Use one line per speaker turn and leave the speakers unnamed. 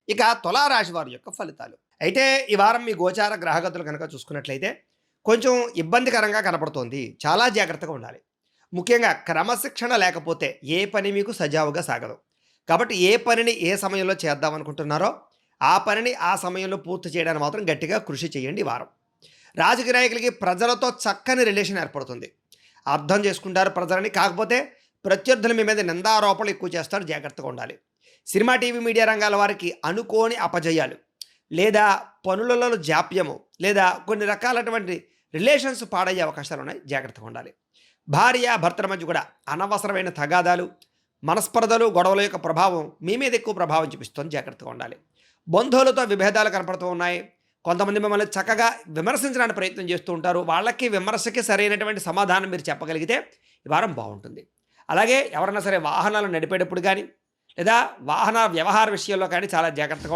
ఇక తులారాశి వారి యొక్క ఫలితాలు. అయితే ఈ వారం మీ గోచార గ్రహగతులు కనుక చూసుకున్నట్లయితే కొంచెం ఇబ్బందికరంగా కనపడుతోంది. చాలా జాగ్రత్తగా ఉండాలి. ముఖ్యంగా క్రమశిక్షణ లేకపోతే ఏ పని మీకు సజావుగా సాగదు. కాబట్టి ఏ పనిని ఏ సమయంలో చేద్దామనుకుంటున్నారో ఆ పనిని ఆ సమయంలో పూర్తి చేయడానికి మాత్రం గట్టిగా కృషి చేయండి ఈ వారం. రాజకీయ నాయకులకి ప్రజలతో చక్కని రిలేషన్ ఏర్పడుతుంది. అర్థం చేసుకుంటారు ప్రజలని. కాకపోతే ప్రత్యర్థులు మీ మీద నిందారోపణలు ఎక్కువ చేస్తారు. జాగ్రత్తగా ఉండాలి. సినిమా, టీవీ, మీడియా రంగాల వారికి అనుకోని అపజయాలు లేదా పనులలో జాప్యము లేదా కొన్ని రకాలటువంటి రిలేషన్స్ పాడయ్యే అవకాశాలు ఉన్నాయి. జాగ్రత్తగా ఉండాలి. భార్య భర్తల మధ్య కూడా అనవసరమైన తగాదాలు, మనస్పర్ధలు, గొడవల యొక్క ప్రభావం మీ మీద ఎక్కువ ప్రభావం చూపిస్తుంది. జాగ్రత్తగా ఉండాలి. బంధువులతో విభేదాలు కనపడుతూ ఉన్నాయి. కొంతమంది మిమ్మల్ని చక్కగా విమర్శించడానికి ప్రయత్నం చేస్తూ ఉంటారు. వాళ్ళకి విమర్శకి సరైనటువంటి సమాధానం మీరు చెప్పగలిగితే ఈ వారం బాగుంటుంది. అలాగే ఎవరైనా సరే వాహనాలు నడిపేటప్పుడు కానీ లేదా వాహన వ్యవహార విషయంలో కానీ చాలా జాగ్రత్తగా